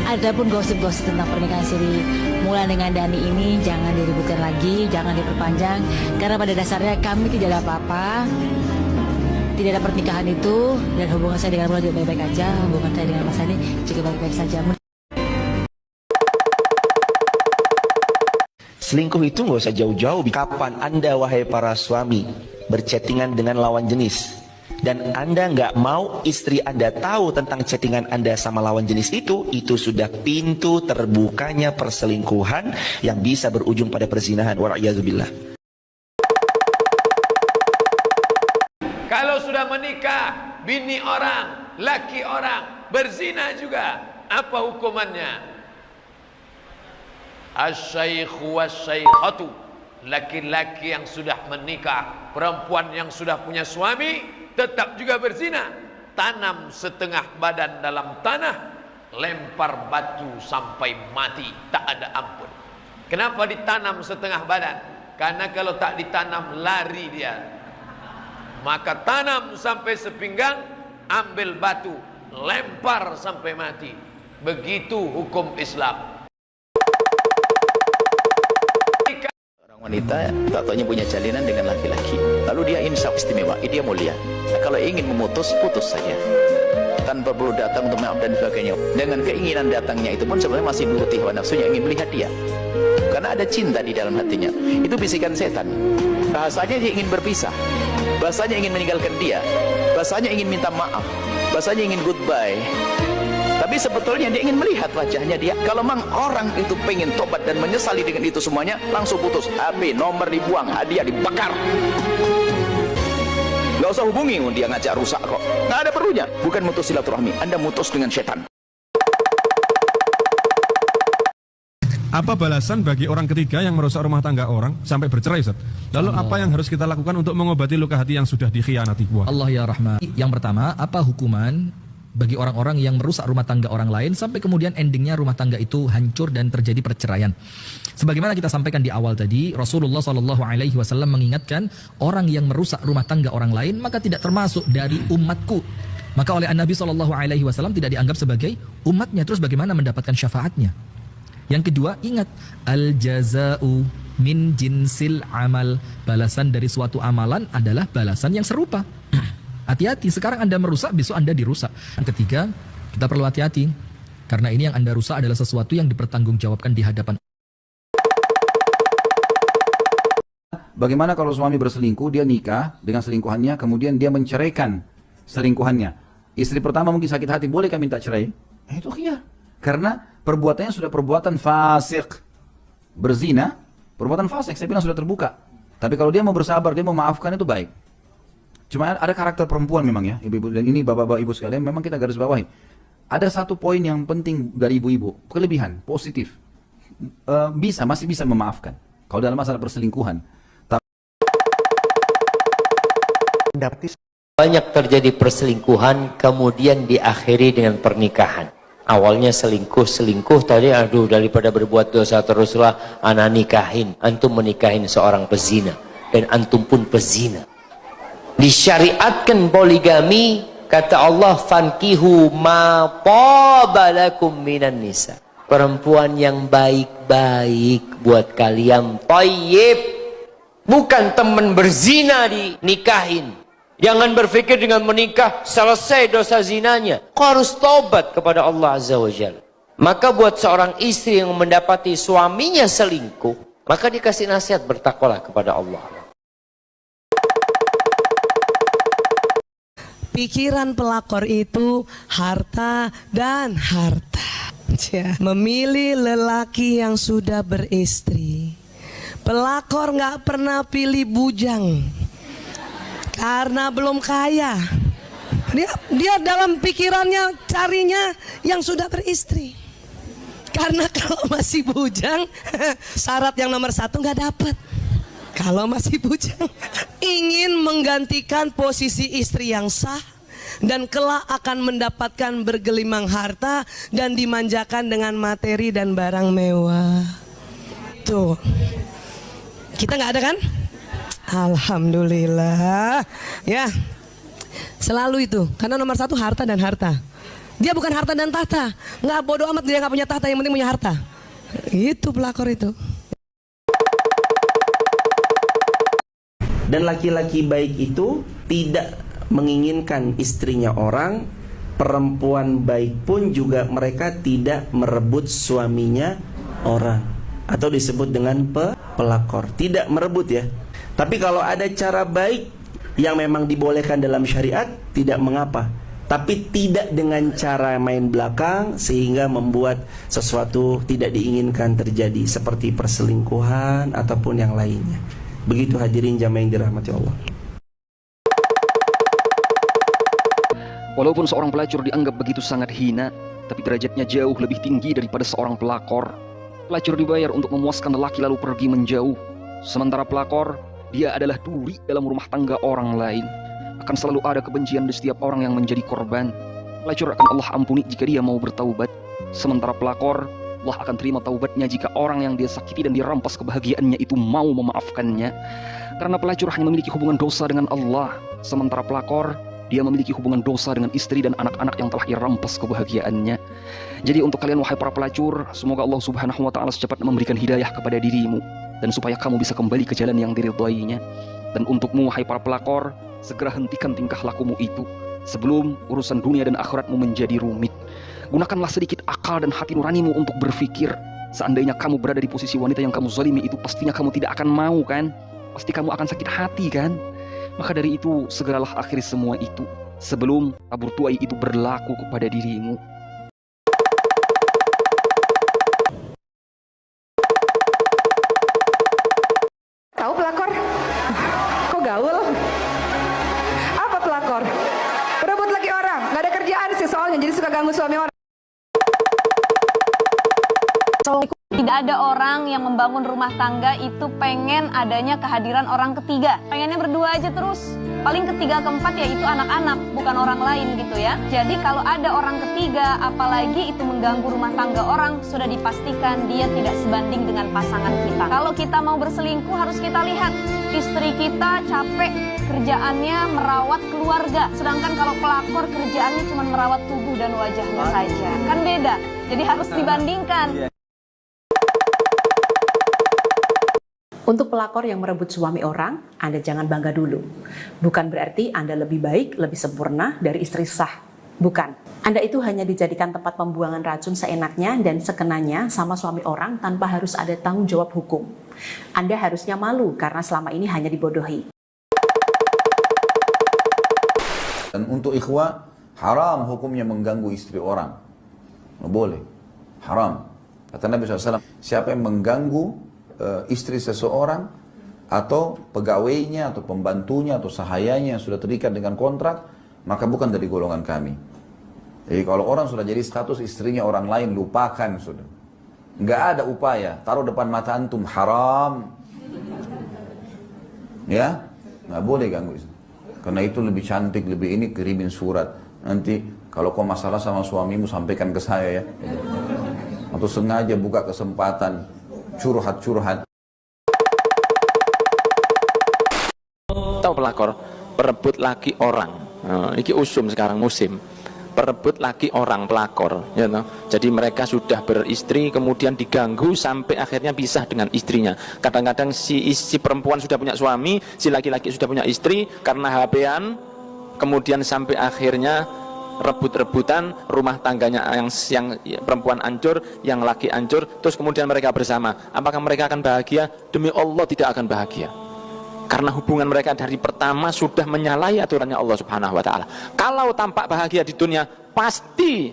Adapun gosip-gosip tentang pernikahan Sri Mulan dengan Dhani ini jangan diributkan lagi, jangan diperpanjang, karena pada dasarnya kami tidak ada apa-apa, tidak ada pernikahan itu, dan hubungan saya dengan Mulan juga baik-baik aja, hubungan saya dengan Mas Dhani juga baik-baik saja. Selingkuh itu nggak usah jauh-jauh. Kapan Anda, wahai para suami, berchattingan dengan lawan jenis, dan Anda nggak mau istri Anda tahu tentang chattingan Anda sama lawan jenis itu sudah pintu terbukanya perselingkuhan yang bisa berujung pada perzinahan. Wa'iyadzubillah. Kalau sudah menikah, bini orang, laki orang, berzina juga, apa hukumannya? Asy-syaikhu wasy-syaikhatu, laki-laki yang sudah menikah, perempuan yang sudah punya suami, tetap juga berzina. Tanam setengah badan dalam tanah, lempar batu sampai mati, tak ada ampun. Kenapa ditanam setengah badan? Karena kalau tak ditanam lari dia. Maka tanam sampai sepinggang, ambil batu, lempar sampai mati. Begitu hukum Islam. Wanita tak taunya punya jalinan dengan laki-laki, lalu dia insaf istimewa, dia mulia. Nah, kalau ingin memutus, putus saja tanpa perlu datang untuk maaf dan sebagainya. Dengan keinginan datangnya itu pun sebenarnya masih menuruti hawa nafsunya, ingin melihat dia, karena ada cinta di dalam hatinya. Itu bisikan setan. Bahasanya dia ingin berpisah, bahasanya ingin meninggalkan dia, bahasanya ingin minta maaf, bahasanya ingin goodbye. Tapi sebetulnya dia ingin melihat wajahnya dia. Kalau memang orang itu pengen tobat dan menyesali dengan itu semuanya, langsung putus. HP, nomor dibuang, hadiah dibakar. Gak usah hubungi, dia ngajak rusak kok. Gak ada perlunya. Bukan mutus silaturahmi, Anda mutus dengan setan. Apa balasan bagi orang ketiga yang merusak rumah tangga orang sampai bercerai, Ustaz? Lalu apa yang harus kita lakukan untuk mengobati luka hati yang sudah dikhianati? Allah ya Rahman. Yang pertama, apa hukuman bagi orang-orang yang merusak rumah tangga orang lain sampai kemudian endingnya rumah tangga itu hancur dan terjadi perceraian? Sebagaimana kita sampaikan di awal tadi, Rasulullah SAW mengingatkan orang yang merusak rumah tangga orang lain maka tidak termasuk dari umatku. Maka oleh Nabi SAW tidak dianggap sebagai umatnya. Terus bagaimana mendapatkan syafaatnya? Yang kedua, ingat, al-jaza'u min jinsil amal. Balasan dari suatu amalan adalah balasan yang serupa. Hati-hati, sekarang Anda merusak, besok Anda dirusak. Yang ketiga, kita perlu hati-hati, karena ini yang Anda rusak adalah sesuatu yang dipertanggungjawabkan di hadapan. Bagaimana kalau suami berselingkuh, dia nikah dengan selingkuhannya, kemudian dia menceraikan selingkuhannya. Istri pertama mungkin sakit hati, bolehkah minta cerai? Itu khiyar. Karena perbuatannya sudah perbuatan fasik. Berzina, perbuatan fasik, saya bilang sudah terbuka. Tapi kalau dia mau bersabar, dia mau maafkan, itu baik. Cuma ada karakter perempuan memang ya, ibu-ibu, dan ini bapak-bapak ibu sekalian, memang kita garis bawahi. Ada satu poin yang penting dari ibu-ibu, kelebihan, positif. Masih bisa memaafkan. Kalau dalam masalah perselingkuhan. Banyak terjadi perselingkuhan, kemudian diakhiri dengan pernikahan. Awalnya selingkuh tadi, aduh daripada berbuat dosa teruslah anak nikahin. Antum menikahin seorang pezina, dan antum pun pezina. Disyariatkan poligami, kata Allah, fankihu ma tabalakum minan nisa. Perempuan yang baik-baik buat kalian, thayyib. Bukan teman berzina dinikahin. Jangan berpikir dengan menikah selesai dosa zinanya. Kau harus tobat kepada Allah Azza wa Jalla. Maka buat seorang istri yang mendapati suaminya selingkuh, maka dikasih nasihat, bertakwalah kepada Allah. Pikiran pelakor itu harta dan harta. Memilih lelaki yang sudah beristri. Pelakor nggak pernah pilih bujang karena belum kaya. Dia dalam pikirannya carinya yang sudah beristri. Karena kalau masih bujang, syarat yang nomor satu nggak dapat. Kalau masih bujang, ingin menggantikan posisi istri yang sah dan kelak akan mendapatkan bergelimang harta dan dimanjakan dengan materi dan barang mewah. Tuh, kita nggak ada kan? Alhamdulillah, ya. Selalu itu, karena nomor satu harta dan harta. Dia bukan harta dan tahta. Nggak, bodoh amat dia nggak punya tahta, yang penting punya harta. Itu pelakor itu. Dan laki-laki baik itu tidak menginginkan istrinya orang. Perempuan baik pun juga mereka tidak merebut suaminya orang, atau disebut dengan pelakor. Tidak merebut ya. Tapi kalau ada cara baik yang memang dibolehkan dalam syariat, tidak mengapa. Tapi tidak dengan cara main belakang sehingga membuat sesuatu tidak diinginkan terjadi, seperti perselingkuhan ataupun yang lainnya. Begitu hadirin jamaah yang dirahmati Allah. Walaupun seorang pelacur dianggap begitu sangat hina, tapi derajatnya jauh lebih tinggi daripada seorang pelakor. Pelacur dibayar untuk memuaskan lelaki lalu pergi menjauh. Sementara pelakor, dia adalah duri dalam rumah tangga orang lain. Akan selalu ada kebencian di setiap orang yang menjadi korban. Pelacur akan Allah ampuni jika dia mau bertaubat. Sementara pelakor, Allah akan terima taubatnya jika orang yang dia sakiti dan dirampas kebahagiaannya itu mau memaafkannya. Karena pelacur hanya memiliki hubungan dosa dengan Allah. Sementara pelakor, dia memiliki hubungan dosa dengan istri dan anak-anak yang telah dirampas kebahagiaannya. Jadi untuk kalian wahai para pelacur, semoga Allah Subhanahu wa taala secepatnya memberikan hidayah kepada dirimu dan supaya kamu bisa kembali ke jalan yang diridhoinya. Dan untukmu wahai para pelakor, segera hentikan tingkah lakumu itu sebelum urusan dunia dan akhiratmu menjadi rumit. Gunakanlah sedikit akal dan hati nuranimu untuk berpikir. Seandainya kamu berada di posisi wanita yang kamu zalimi itu, pastinya kamu tidak akan mau kan? Pasti kamu akan sakit hati kan? Maka dari itu segeralah akhiri semua itu sebelum tabur tuai itu berlaku kepada dirimu. Tahu pelakor? Kok gaul? Apa pelakor? Berebut laki orang, nggak ada kerjaan sih soalnya, jadi suka ganggu suami orang. Tidak ada orang yang membangun rumah tangga itu pengen adanya kehadiran orang ketiga. Pengennya berdua aja terus. Paling ketiga keempat ya itu anak-anak, bukan orang lain gitu ya. Jadi kalau ada orang ketiga, apalagi itu mengganggu rumah tangga orang, sudah dipastikan dia tidak sebanding dengan pasangan kita. Kalau kita mau berselingkuh harus kita lihat istri kita capek kerjaannya merawat keluarga. Sedangkan kalau pelakor kerjaannya cuma merawat tubuh dan wajahnya saja. Kan beda. Jadi harus dibandingkan. Untuk pelakor yang merebut suami orang, Anda jangan bangga dulu. Bukan berarti Anda lebih baik, lebih sempurna dari istri sah. Bukan. Anda itu hanya dijadikan tempat pembuangan racun seenaknya dan sekenanya sama suami orang tanpa harus ada tanggung jawab hukum. Anda harusnya malu karena selama ini hanya dibodohi. Dan untuk ikhwah, haram hukumnya mengganggu istri orang. Nggak boleh. Haram. Kata Nabi SAW, siapa yang mengganggu istri seseorang atau pegawainya atau pembantunya atau sahayanya yang sudah terikat dengan kontrak, maka bukan dari golongan kami. Jadi kalau orang sudah jadi status istrinya orang lain, lupakan sudah. Nggak ada upaya, taruh depan mata antum, haram. Ya, nggak boleh ganggu istri. Karena itu lebih cantik, lebih ini, kirimin surat. Nanti kalau kau masalah sama suamimu sampaikan ke saya ya. Atau sengaja buka kesempatan curhat-curhat. Tahu pelakor perebut laki orang. Ini usum sekarang musim. Perebut laki orang pelakor, ya toh. Jadi mereka sudah beristri kemudian diganggu sampai akhirnya pisah dengan istrinya. Kadang-kadang si perempuan sudah punya suami, si laki-laki sudah punya istri, karena HP-an kemudian sampai akhirnya rebut-rebutan, rumah tangganya yang perempuan hancur, yang laki hancur, terus kemudian mereka bersama. Apakah mereka akan bahagia? Demi Allah tidak akan bahagia. Karena hubungan mereka dari pertama sudah menyalahi aturannya Allah Subhanahu wa taala. Kalau tampak bahagia di dunia, pasti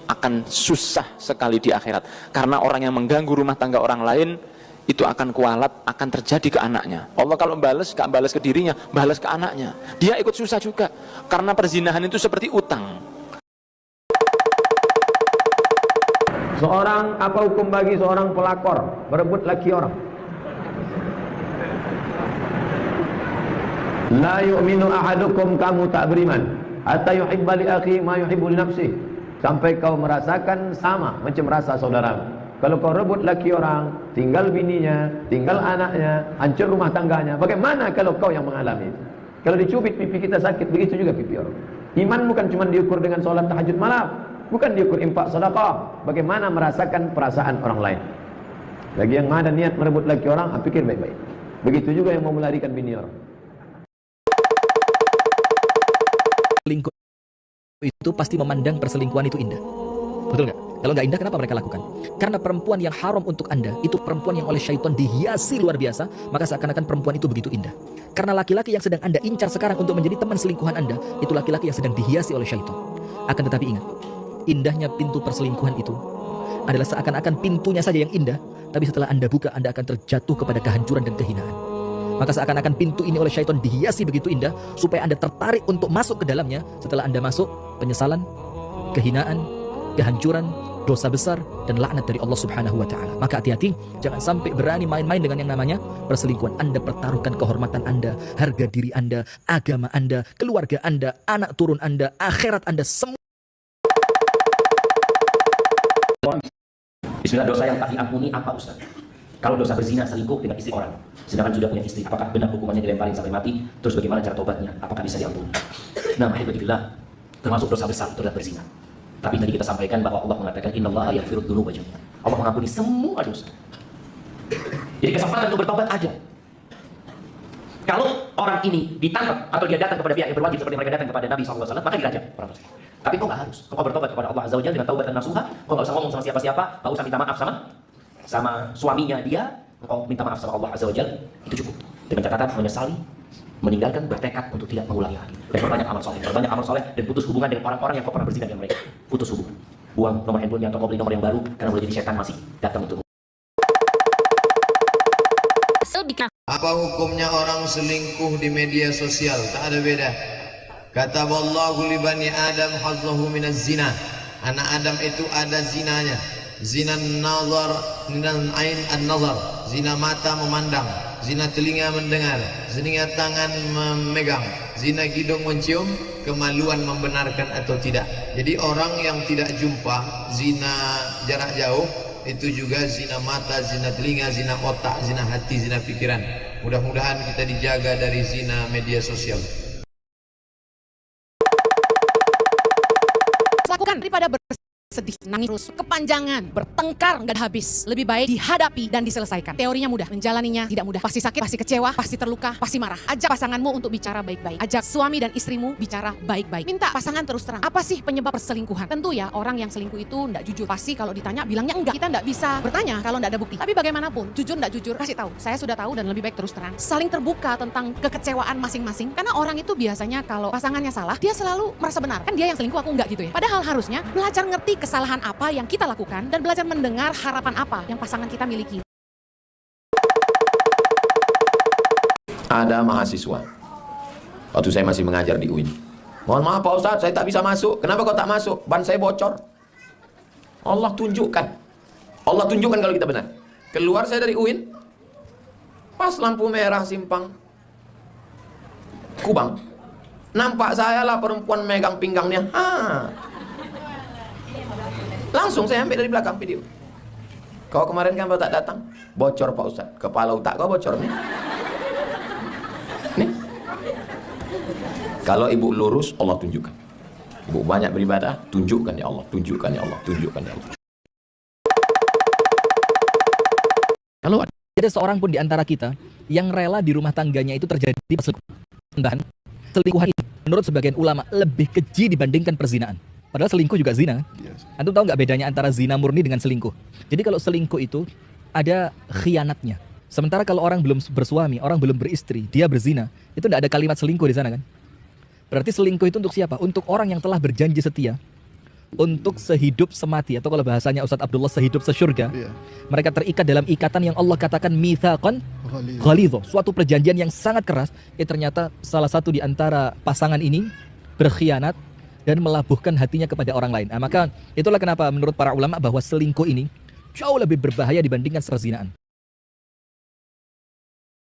akan susah sekali di akhirat. Karena orang yang mengganggu rumah tangga orang lain itu akan kualat, akan terjadi ke anaknya. Allah kalau balas, gak balas ke dirinya, balas ke anaknya. Dia ikut susah juga. Karena perzinahan itu seperti utang. Apa hukum bagi seorang pelakor berebut laki orang? La yu'minu ahadukum, kamu tak beriman, hatta yuhibba li akhi ma yuhibbu li nafsi, sampai kau merasakan sama macam rasa saudaramu. Kalau kau rebut laki orang, tinggal bininya, tinggal anaknya, hancur rumah tangganya. Bagaimana kalau kau yang mengalami itu? Kalau dicubit pipi kita sakit, begitu juga pipi orang. Iman bukan cuma diukur dengan sholat tahajud malam. bukan diukur infak sedekah. Bagaimana merasakan perasaan orang lain. Bagi yang ada niat merebut laki orang, pikir baik-baik. Begitu juga yang mau melarikan bini orang. Selingkuh itu pasti memandang perselingkuhan itu indah. Betul nggak? Kalau nggak indah, kenapa mereka lakukan? Karena perempuan yang haram untuk Anda itu perempuan yang oleh syaitan dihiasi luar biasa, maka seakan-akan perempuan itu begitu indah. Karena laki-laki yang sedang Anda incar sekarang untuk menjadi teman selingkuhan Anda, itu laki-laki yang sedang dihiasi oleh syaitan. Akan tetapi ingat, indahnya pintu perselingkuhan itu adalah seakan-akan pintunya saja yang indah, tapi setelah Anda buka, Anda akan terjatuh kepada kehancuran dan kehinaan. Maka seakan-akan pintu ini oleh syaitan dihiasi begitu indah, supaya Anda tertarik untuk masuk ke dalamnya. Setelah Anda masuk, penyesalan, kehinaan, kehancuran, dosa besar, dan laknat dari Allah Subhanahu wa Ta'ala. Maka hati-hati, jangan sampai berani main-main dengan yang namanya perselingkuhan. Anda pertaruhkan kehormatan Anda, harga diri Anda, agama Anda, keluarga Anda, anak turun Anda, akhirat Anda, semua. Bismillah, dosa yang tak diampuni apa Ustaz? Kalau dosa berzina, selingkuh dengan istri orang, sedangkan sudah punya istri, apakah benar hukumannya dilemparin sampai mati? Terus bagaimana cara tobatnya? Apakah bisa diampuni? Nah, alhamdulillah, termasuk dosa besar itu adalah berzina. Tapi tadi kita sampaikan bahwa Allah mengatakan innallaha yaghfiru dzunuba jami'an. Allah mengampuni semua dosa. Jadi kesempatan untuk bertobat ada. Kalau orang ini ditangkap atau dia datang kepada pihak yang berwajib seperti mereka datang kepada Nabi SAW, maka dirajam orang tersebut. Tapi kau nggak harus. Kau bertobat kepada Allah Azza wa Jalla dengan taubatan nasuha. Kau nggak usah ngomong sama siapa-siapa, nggak usah minta maaf sama suaminya dia. Kau minta maaf sama Allah Azza wa Jalla, itu cukup. Dengan catatan menyesali, meninggalkan, bertekad untuk tidak mengulangi lagi. Dan berbanyak amal soleh, dan putus hubungan dengan orang-orang yang kau pernah berzina dengan mereka. Putus hubungan. Buang nomor handphonenya atau kau beli nomor yang baru, karena boleh jadi setan masih datang untuk. Apa hukumnya orang selingkuh di media sosial? Tak ada beda. Kata Wallahu li bani Adam hazzahu minaz zina. Anak Adam itu ada zinanya. Zina nazar, zina ain an-nazar. Zina mata memandang, zina telinga mendengar, zina tangan memegang, zina hidung mencium, kemaluan membenarkan atau tidak. Jadi orang yang tidak jumpa, zina jarak jauh, itu juga zina mata, zina telinga, zina otak, zina hati, zina pikiran. Mudah-mudahan kita dijaga dari zina media sosial. Lakukan daripada sedih, nangis terus, kepanjangan, bertengkar nggak habis. Lebih baik dihadapi dan diselesaikan. Teorinya mudah, menjalaninya tidak mudah. Pasti sakit, pasti kecewa, pasti terluka, pasti marah. Ajak pasanganmu untuk bicara baik-baik. Ajak suami dan istrimu bicara baik-baik. Minta pasangan terus terang. Apa sih penyebab perselingkuhan? Tentu ya, orang yang selingkuh itu nggak jujur. Pasti kalau ditanya bilangnya enggak. Kita nggak bisa bertanya kalau nggak ada bukti. Tapi bagaimanapun, jujur nggak jujur, kasih tahu. Saya sudah tahu dan lebih baik terus terang. Saling terbuka tentang kekecewaan masing-masing. Karena orang itu biasanya kalau pasangannya salah, dia selalu merasa benar. Kan dia yang selingkuh, aku enggak gitu ya. Padahal harusnya belajar ngerti kesalahan apa yang kita lakukan dan belajar mendengar harapan apa yang pasangan kita miliki. Ada mahasiswa, waktu saya masih mengajar di UIN. Mohon maaf Pak Ustadz, saya tak bisa masuk. Kenapa kau tak masuk? Ban saya bocor. Allah tunjukkan kalau kita benar. Keluar saya dari UIN, pas lampu merah simpang Kubang, nampak saya lah perempuan megang pinggangnya. Langsung saya ambil dari belakang video. Kau kemarin kan tak datang? Bocor Pak Ustadz. Kepala otak kau bocor nih. Nih. Kalau ibu lurus, Allah tunjukkan. Ibu banyak beribadah, tunjukkan ya Allah, tunjukkan ya Allah, tunjukkan ya Allah. Kalau ada seorang pun di antara kita yang rela di rumah tangganya itu terjadi perselingkuhan, selingkuhan ini menurut sebagian ulama lebih keji dibandingkan perzinaan. Padahal selingkuh juga zina. Antum tahu nggak bedanya antara zina murni dengan selingkuh? Jadi kalau selingkuh itu ada khianatnya. Sementara kalau orang belum bersuami, orang belum beristri, dia berzina, itu tidak ada kalimat selingkuh di sana kan? Berarti selingkuh itu untuk siapa? Untuk orang yang telah berjanji setia, untuk sehidup semati, atau kalau bahasanya Ustadz Abdullah sehidup sesyurga. Mereka terikat dalam ikatan yang Allah katakan mitsaqan ghalidho, suatu perjanjian yang sangat keras. Ternyata salah satu di antara pasangan ini berkhianat dan melabuhkan hatinya kepada orang lain. Nah, maka itulah kenapa menurut para ulama bahwa selingkuh ini jauh lebih berbahaya dibandingkan perzinaan.